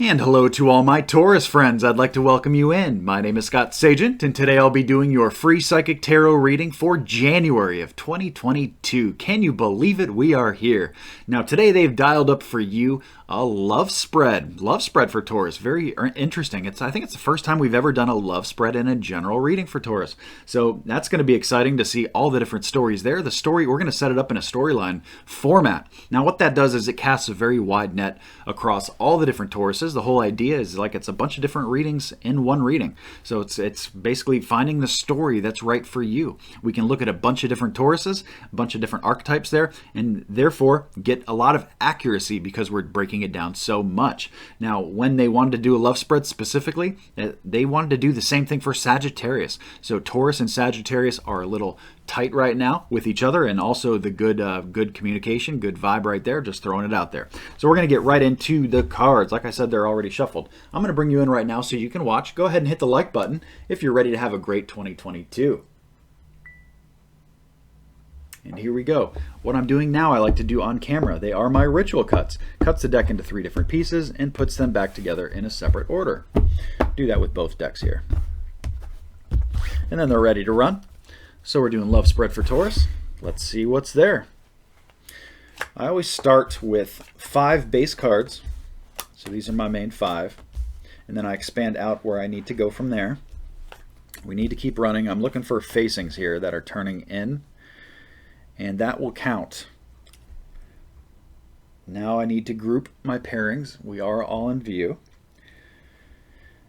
And hello to all my Taurus friends. I'd like to welcome you in. My name is Scott Sagent, and today I'll be doing your free psychic tarot reading for January of 2022. Can you believe it? We are here. Now, today they've dialed up for you a love spread. Love spread for Taurus. Very interesting. I think it's the first time we've ever done a love spread in a general reading for Taurus. So that's going to be exciting to see all the different stories there. The story, we're going to set it up in a storyline format. Now, what that does is it casts a very wide net across all the different Tauruses. The whole idea is like it's a bunch of different readings in one reading. So it's basically finding the story that's right for you. We can look at a bunch of different Tauruses, a bunch of different archetypes there, and therefore get a lot of accuracy because we're breaking it down so much. Now, when they wanted to do a love spread specifically, they wanted to do the same thing for Sagittarius. So Taurus and Sagittarius are a little tight right now with each other, and also the good communication, good vibe right there, just throwing it out there. So we're going to get right into the cards. Like I said, they're already shuffled. I'm going to bring you in right now so you can watch. Go ahead and hit the like button if you're ready to have a great 2022. And here we go. What I'm doing now I like to do on camera. They are my ritual cuts. Cuts the deck into 3 different pieces and puts them back together in a separate order. Do that with both decks here. And then they're ready to run. So we're doing love spread for Taurus. Let's see what's there. I always start with 5 base cards. So these are my main 5. And then I expand out where I need to go from there. We need to keep running. I'm looking for facings here that are turning in, and that will count. Now I need to group my pairings. We are all in view.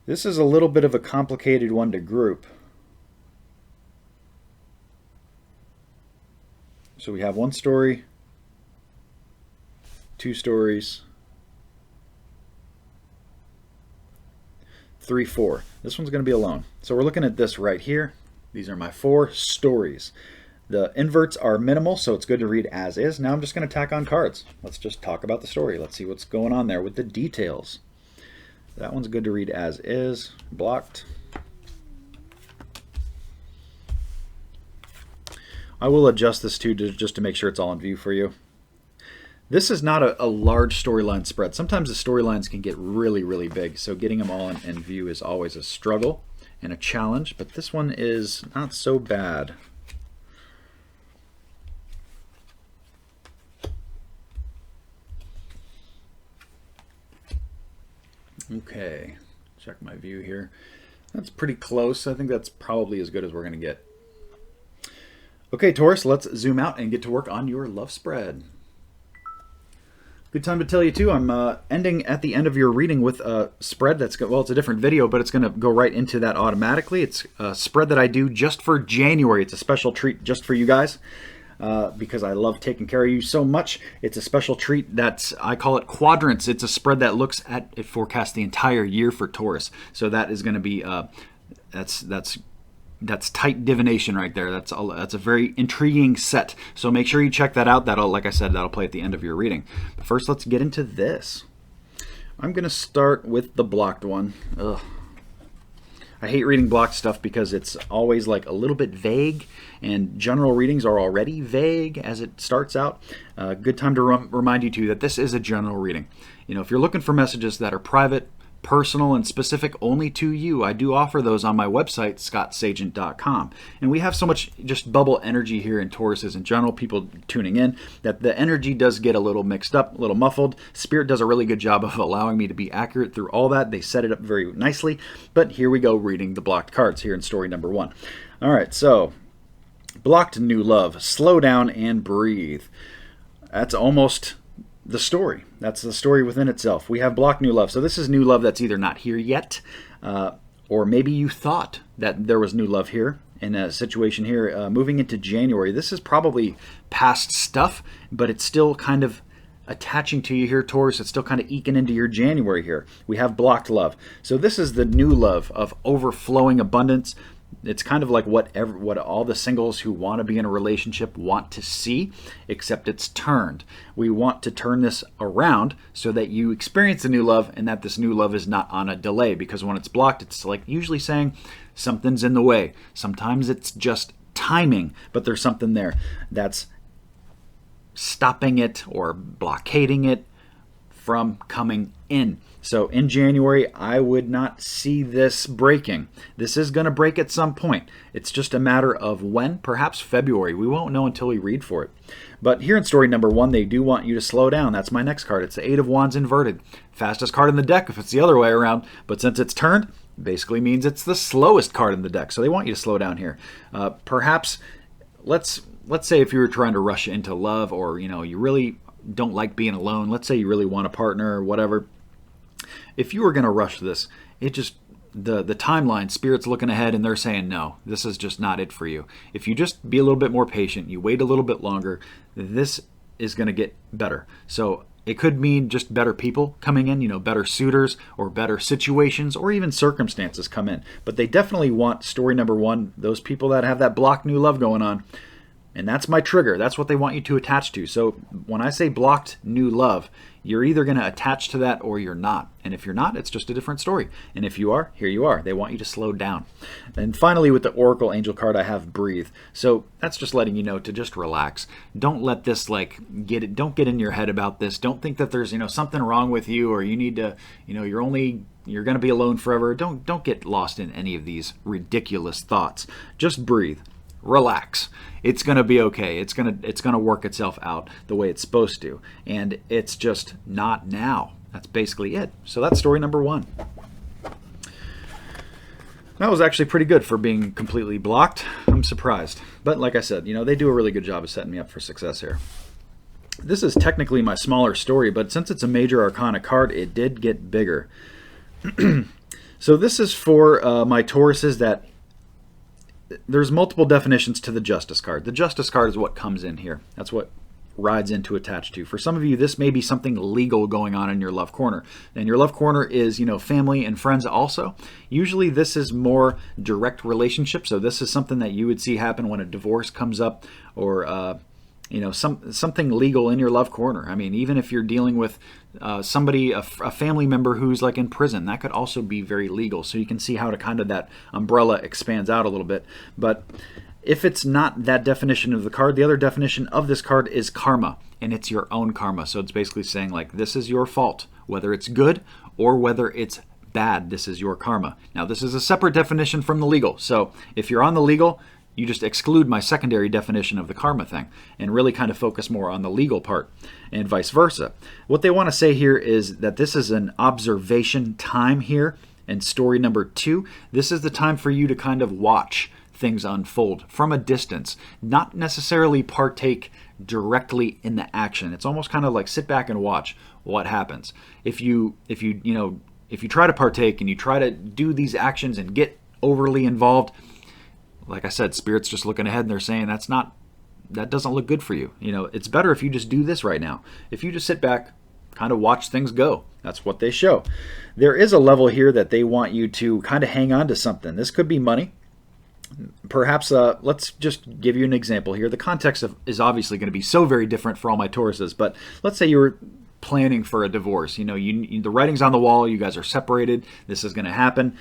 This is a little bit of a complicated one to group. So we have 1 story, 2 stories, 3, 4. This one's going to be alone. So we're looking at this right here. These are my 4 stories. The inverts are minimal, so it's good to read as is. Now I'm just going to tack on cards. Let's just talk about the story. Let's see what's going on there with the details. That one's good to read as is. Blocked. I will adjust this too just to make sure it's all in view for you. This is not a large storyline spread. Sometimes the storylines can get really, really big, so getting them all in view is always a struggle and a challenge, but this one is not so bad. Okay, check my view here. That's pretty close. I think that's probably as good as we're going to get. Okay, Taurus, let's zoom out and get to work on your love spread. Good time to tell you, too, I'm ending at the end of your reading with a spread that's, well, it's a different video, but it's going to go right into that automatically. It's a spread that I do just for January. It's a special treat just for you guys. Because I love taking care of you so much. It's a special treat I call it quadrants. It's a spread that looks at, it forecasts the entire year for Taurus. So that is going to be, that's tight divination right there. That's a very intriguing set. So make sure you check that out. Like I said, that'll play at the end of your reading. But first, let's get into this. I'm going to start with the blocked one. Ugh. I hate reading blocked stuff because it's always like a little bit vague, and general readings are already vague as it starts out. Good time to remind you too that this is a general reading. You know, if you're looking for messages that are private, personal, and specific only to you, I do offer those on my website, scottsagent.com. And we have so much just bubble energy here in Tauruses in general, people tuning in, that the energy does get a little mixed up, a little muffled. Spirit does a really good job of allowing me to be accurate through all that. They set it up very nicely. But here we go, reading the blocked cards here in story number 1. All right, so blocked new love. Slow down and breathe. That's almost the story. That's the story within itself. We have blocked new love. So this is new love that's either not here yet, or maybe you thought that there was new love here in a situation here. Moving into January, this is probably past stuff, but it's still kind of attaching to you here, Taurus. It's still kind of eking into your January here. We have blocked love. So this is the new love of overflowing abundance. It's kind of like what all the singles who want to be in a relationship want to see, except it's turned. We want to turn this around so that you experience the new love, and that this new love is not on a delay, because when it's blocked, it's like usually saying something's in the way. Sometimes it's just timing, but there's something there that's stopping it or blockading it, from coming in. So in January, I would not see this breaking. This is going to break at some point. It's just a matter of when, perhaps February. We won't know until we read for it. But here in story number 1, they do want you to slow down. That's my next card. It's the Eight of Wands inverted. Fastest card in the deck if it's the other way around. But since it's turned, basically means it's the slowest card in the deck. So they want you to slow down here. Perhaps, let's say if you were trying to rush into love, or you really don't like being alone. Let's say you really want a partner or whatever. If you were going to rush this, it just, the timeline, Spirit's looking ahead and they're saying, no, this is just not it for you. If you just be a little bit more patient, you wait a little bit longer, this is going to get better. So it could mean just better people coming in, better suitors or better situations or even circumstances come in. But they definitely want story number 1, those people that have that blocked new love going on. And that's my trigger. That's what they want you to attach to. So when I say blocked new love, you're either going to attach to that or you're not. And if you're not, it's just a different story. And if you are, here you are. They want you to slow down. And finally, with the Oracle Angel card, I have breathe. So that's just letting you know to just relax. Don't let this don't get in your head about this. Don't think that there's, something wrong with you, or you need to, you're going to be alone forever. Don't get lost in any of these ridiculous thoughts. Just breathe. Relax. It's going to be okay. It's going to work itself out the way it's supposed to. And it's just not now. That's basically it. So that's story number 1. That was actually pretty good for being completely blocked. I'm surprised. But like I said, they do a really good job of setting me up for success here. This is technically my smaller story, but since it's a major arcana card, it did get bigger. So this is for my Tauruses that there's multiple definitions to the Justice card. The Justice card is what comes in here. That's what rides into attached to. For some of you, this may be something legal going on in your love corner. And your love corner is, family and friends also. Usually this is more direct relationship. So this is something that you would see happen when a divorce comes up, or something legal in your love corner. I mean, even if you're dealing with somebody, a family member who's like in prison, that could also be very legal. So you can see how that umbrella expands out a little bit. But if it's not that definition of the card, the other definition of this card is karma, and it's your own karma. So it's basically saying this is your fault, whether it's good or whether it's bad. This is your karma. Now, this is a separate definition from the legal. So if you're on the legal, you just exclude my secondary definition of the karma thing and really kind of focus more on the legal part, and vice versa. What they want to say here is that this is an observation time here. And story number 2, this is the time for you to kind of watch things unfold from a distance, not necessarily partake directly in the action. It's almost kind of like sit back and watch what happens. If you try to partake and you try to do these actions and get overly involved, like I said, Spirit's just looking ahead and they're saying that doesn't look good for you. It's better if you just do this right now. If you just sit back, kind of watch things go. That's what they show. There is a level here that they want you to kind of hang on to something. This could be money. Perhaps, let's just give you an example here. The context is obviously going to be so very different for all my Tauruses, but let's say you were planning for a divorce. The writing's on the wall. You guys are separated. This is going to happen.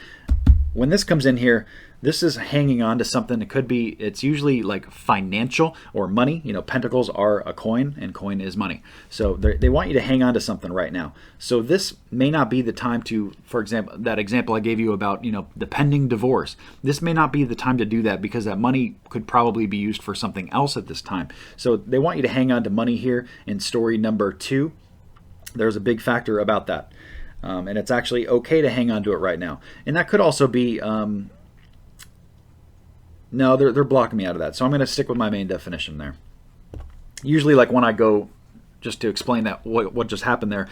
When this comes in here, this is hanging on to something. It's usually like financial or money. Pentacles are a coin, and coin is money. So they want you to hang on to something right now. So this may not be the time to, for example, that example I gave you about, the pending divorce. This may not be the time to do that because that money could probably be used for something else at this time. So they want you to hang on to money here in story number 2. There's a big factor about that. And it's actually okay to hang on to it right now. And that could also be, no, they're blocking me out of that. So I'm going to stick with my main definition there. Usually, like when I go, just to explain that what just happened there,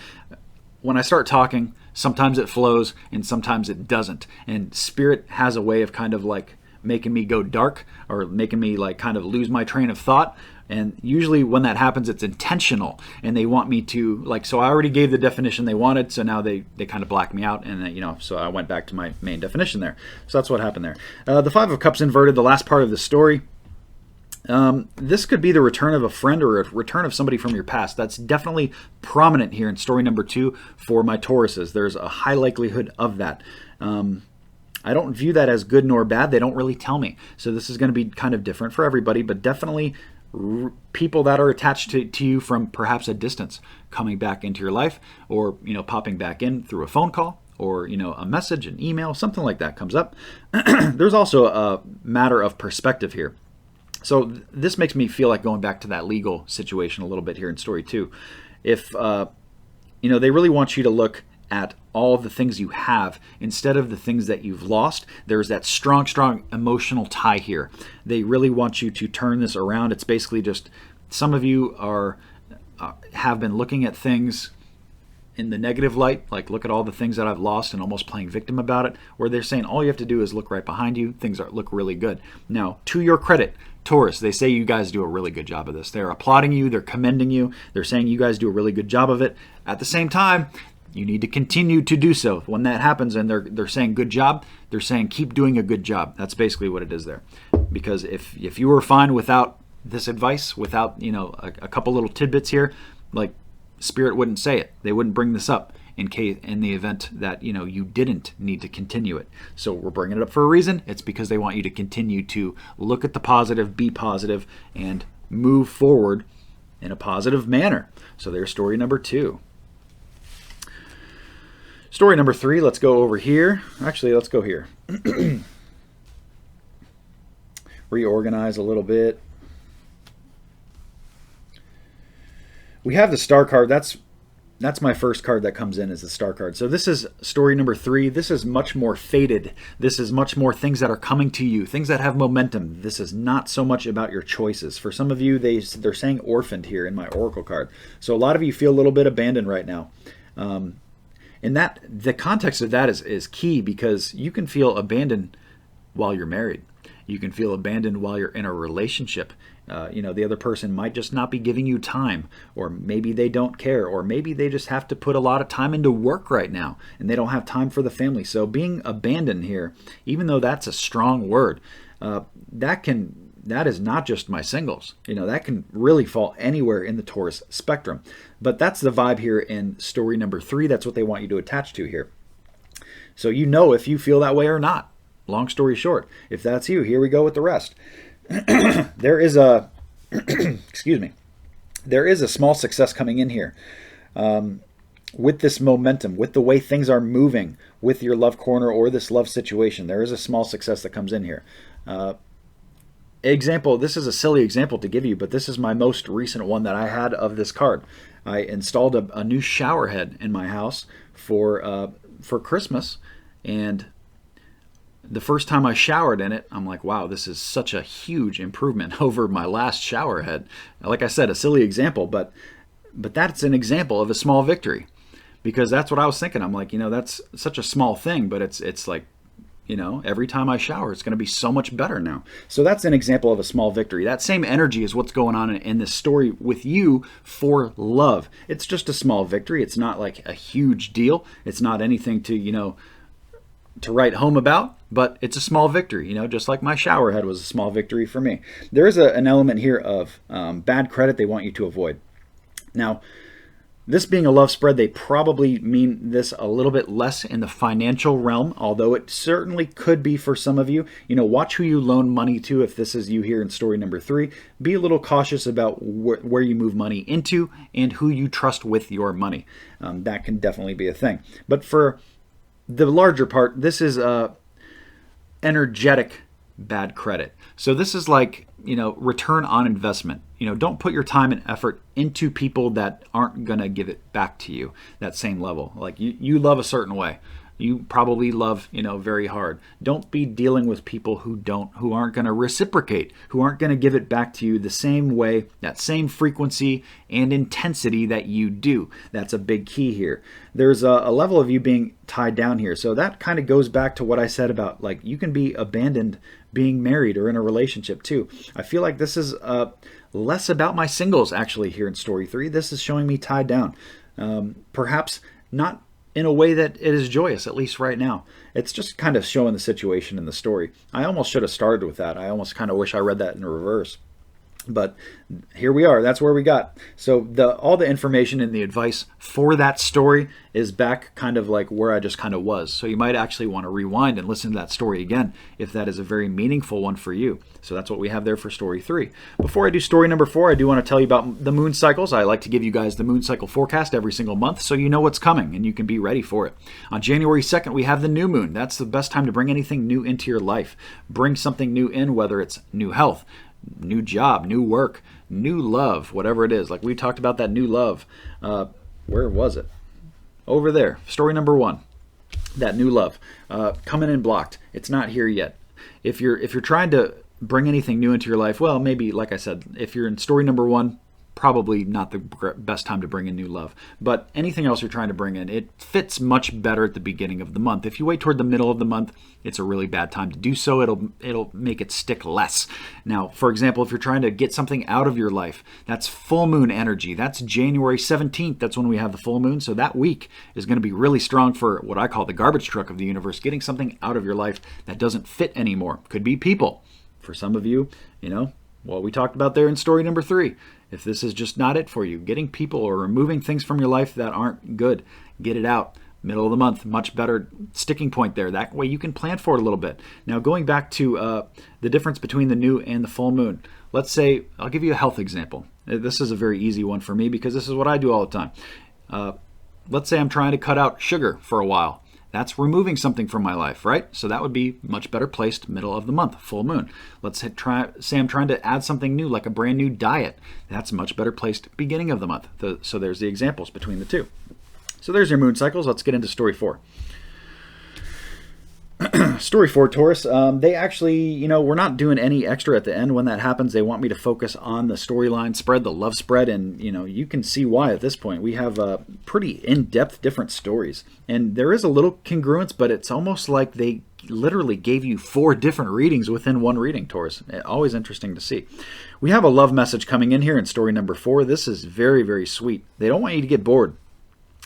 when I start talking, sometimes it flows and sometimes it doesn't. And Spirit has a way of kind of like making me go dark, or making me like kind of lose my train of thought. And usually when that happens, it's intentional, and they want me to so I already gave the definition they wanted, so now they kind of black me out, and so I went back to my main definition there. So that's what happened there. The Five of Cups inverted, the last part of the story. This could be the return of a friend or a return of somebody from your past. That's definitely prominent here in story number 2 for my Tauruses. There's a high likelihood of that. I don't view that as good nor bad. They don't really tell me. So this is going to be kind of different for everybody, but definitely people that are attached to you from perhaps a distance coming back into your life, or popping back in through a phone call, or a message, an email, something like that comes up. There's also a matter of perspective here. So this makes me feel like going back to that legal situation a little bit here in story 2. If they really want you to look at all of the things you have instead of the things that you've lost. There's that strong emotional tie here. They really want you to turn this around. It's basically just, some of you have been looking at things in the negative light, like look at all the things that I've lost and almost playing victim about it, where they're saying all you have to do is look right behind you. Things look really good. Now, to your credit, Taurus, they say you guys do a really good job of this. They're applauding you. They're commending you. They're saying you guys do a really good job of it. At the same time, you need to continue to do so. When that happens and they're saying good job, they're saying keep doing a good job. That's basically what it is there. Because if you were fine without this advice, without a couple little tidbits here, like Spirit wouldn't say it. They wouldn't bring this up in the event that you didn't need to continue it. So we're bringing it up for a reason. It's because they want you to continue to look at the positive, be positive, and move forward in a positive manner. So there's story number 2. Story number 3, let's go over here. Actually, let's go here. Reorganize a little bit. We have the Star card. That's my first card that comes in, is the Star card. So this is story number 3. This is much more fated. This is much more things that are coming to you, things that have momentum. This is not so much about your choices. For some of you, they're saying orphaned here in my Oracle card. So a lot of you feel a little bit abandoned right now. And that the context of that is key, because you can feel abandoned while you're married. You can feel abandoned while you're in a relationship. The other person might just not be giving you time, or maybe they don't care, or maybe they just have to put a lot of time into work right now and they don't have time for the family. So being abandoned here, even though that's a strong word, that is not just my singles. That can really fall anywhere in the Taurus spectrum. But that's the vibe here in story number 3. That's what they want you to attach to here. So if you feel that way or not. Long story short, if that's you, here we go with the rest. There is a excuse me. There is a small success coming in here. With this momentum, with the way things are moving with your love corner or this love situation, there is a small success that comes in here. Example, this is a silly example to give you, but this is my most recent one that I had of this card. I installed a new shower head in my house for Christmas, and the first time I showered in it, I'm like, wow, this is such a huge improvement over my last shower head. Like I said, a silly example, but that's an example of a small victory, because that's what I was thinking. I'm like, that's such a small thing, but it's like, every time I shower, it's going to be so much better now. So that's an example of a small victory. That same energy is what's going on in this story with you for love. It's just a small victory. It's not like a huge deal. It's not anything to write home about, but it's a small victory, just like my shower head was a small victory for me. There is an element here of bad credit they want you to avoid. Now, this being a love spread, they probably mean this a little bit less in the financial realm, although it certainly could be for some of you. Watch who you loan money to. If this is you here in story number 3, be a little cautious about where you move money into and who you trust with your money. That can definitely be a thing. But for the larger part, this is energetic bad credit. So this is like, return on investment. Don't put your time and effort into people that aren't going to give it back to you that same level. Like you love a certain way. You probably love, very hard. Don't be dealing with people who aren't going to reciprocate, who aren't going to give it back to you the same way, that same frequency and intensity that you do. That's a big key here. There's a level of you being tied down here. So that kind of goes back to what I said about, like, you can be abandoned being married or in a relationship too. I feel like this is less about my singles actually here in story 3. This is showing me tied down. Perhaps not in a way that it is joyous, at least right now. It's just kind of showing the situation in the story. I almost should have started with that. I almost kind of wish I read that in reverse. But here we are. That's where we got. So all the information and the advice for that story is back kind of like where I just kind of was. So you might actually want to rewind and listen to that story again if that is a very meaningful one for you. So that's what we have there for story 3. Before I do story number 4, I do want to tell you about the moon cycles. I like to give you guys the moon cycle forecast every single month so you know what's coming and you can be ready for it. On January 2nd, we have the new moon. That's the best time to bring anything new into your life. Bring something new in, whether it's new health, new job, new work, new love, whatever it is. Like we talked about that new love. Where was it? Over there. Story number 1. That new love. Coming in blocked. It's not here yet. If you're trying to bring anything new into your life, well, maybe, like I said, if you're in story number 1, probably not the best time to bring in new love. But anything else you're trying to bring in, it fits much better at the beginning of the month. If you wait toward the middle of the month, it's a really bad time to do so. It'll make it stick less. Now, for example, if you're trying to get something out of your life, that's full moon energy. That's January 17th. That's when we have the full moon. So that week is going to be really strong for what I call the garbage truck of the universe, getting something out of your life that doesn't fit anymore. Could be people. For some of you, what we talked about there in story number 3. If this is just not it for you, getting people or removing things from your life that aren't good, get it out. Middle of the month, much better sticking point there. That way you can plan for it a little bit. Now going back to the difference between the new and the full moon. Let's say, I'll give you a health example. This is a very easy one for me because this is what I do all the time. Let's say I'm trying to cut out sugar for a while. That's removing something from my life, right? So that would be much better placed middle of the month, full moon. Let's say I'm trying to add something new, like a brand new diet. That's much better placed beginning of the month. So there's the examples between the two. So there's your moon cycles. Let's get into story 4. Story 4, Taurus. They actually, we're not doing any extra at the end when that happens. They want me to focus on the storyline spread, the love spread, and you can see why at this point. We have pretty in-depth different stories, and there is a little congruence, but it's almost like they literally gave you 4 different readings within one reading, Taurus. Always interesting to see. We have a love message coming in here in story number 4. This is very, very sweet. They don't want you to get bored.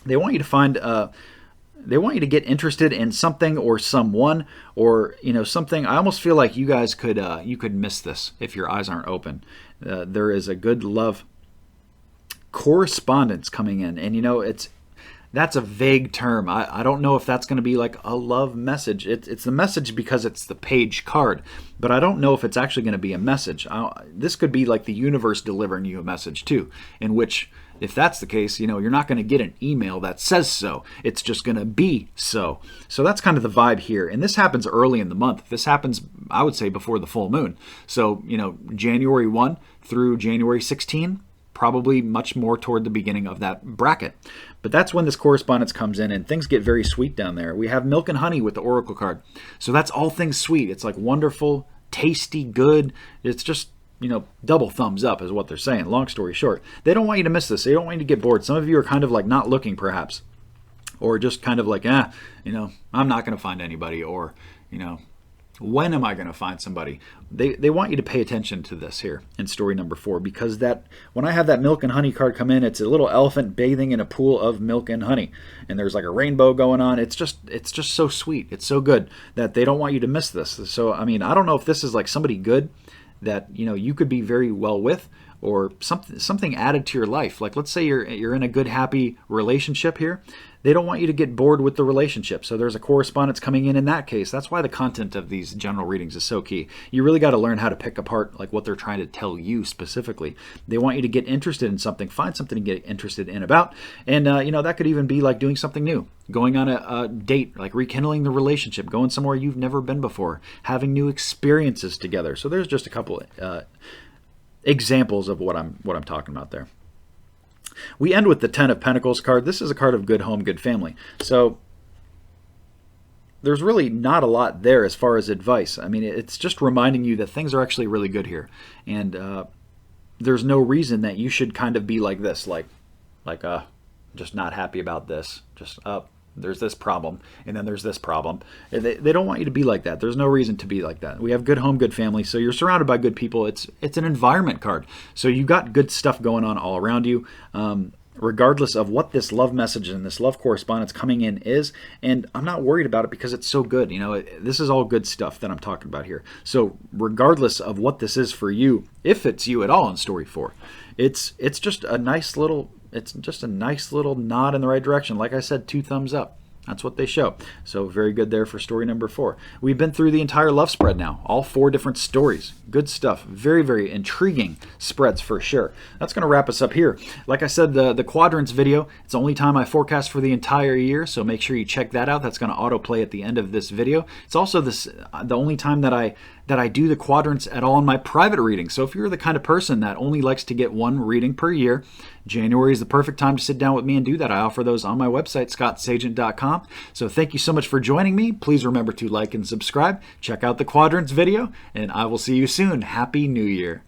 They want you to find they want you to get interested in something or someone or something. I almost feel like you guys could miss this if your eyes aren't open. There is a good love correspondence coming in, and that's a vague term. I don't know if that's going to be like a love message. It's the message because it's the page card, but I don't know if it's actually going to be a message. This could be like the universe delivering you a message too, in which, if that's the case, you're not going to get an email that says so. It's just going to be so. So that's kind of the vibe here. And this happens early in the month. This happens, I would say, before the full moon. So, January 1 through January 16, probably much more toward the beginning of that bracket. But that's when this correspondence comes in and things get very sweet down there. We have milk and honey with the oracle card. So that's all things sweet. It's like wonderful, tasty, good. It's just double thumbs up is what they're saying. Long story short, they don't want you to miss this. They don't want you to get bored. Some of you are kind of like not looking perhaps, or just kind of like, I'm not going to find anybody, or, when am I going to find somebody? They want you to pay attention to this here in story number 4, because when I have that milk and honey card come in, it's a little elephant bathing in a pool of milk and honey, and there's like a rainbow going on. It's just so sweet. It's so good that they don't want you to miss this. So, I don't know if this is like somebody good that you could be very well with, or something added to your life. Like, let's say you're in a good, happy relationship here. They don't want you to get bored with the relationship. So there's a correspondence coming in that case. That's why the content of these general readings is so key. You really got to learn how to pick apart like what they're trying to tell you specifically. They want you to get interested in something, find something to get interested in about. And, that could even be like doing something new, going on a date, like rekindling the relationship, going somewhere you've never been before, having new experiences together. So there's just a couple examples of what I'm talking about there. We end with the 10 of Pentacles card. This is a card of good home, good family. So there's really not a lot there as far as advice. It's just reminding you that things are actually really good here. And there's no reason that you should kind of be like this, like just not happy about this, just there's this problem, and then there's this problem. They don't want you to be like that. There's no reason to be like that. We have good home, good family, so you're surrounded by good people. It's an environment card. So you got good stuff going on all around you. regardless of what this love message and this love correspondence coming in is. And I'm not worried about it because it's so good. You know, this is all good stuff that I'm talking about here. So regardless of what this is for you, if it's you at all in story 4, it's just a nice little nod in the right direction. Like I said, 2 thumbs up. That's what they show. So very good there for story number 4. We've been through the entire love spread now, all 4 different stories. Good stuff. Very, very intriguing spreads for sure. That's going to wrap us up here. Like I said, the quadrants video, it's the only time I forecast for the entire year, so make sure you check that out. That's going to autoplay at the end of this video. It's also the only time that I do the quadrants at all in my private reading. So if you're the kind of person that only likes to get 1 reading per year, January is the perfect time to sit down with me and do that. I offer those on my website, scottsagent.com. So thank you so much for joining me. Please remember to like and subscribe. Check out the quadrants video, and I will see you soon. Happy New Year.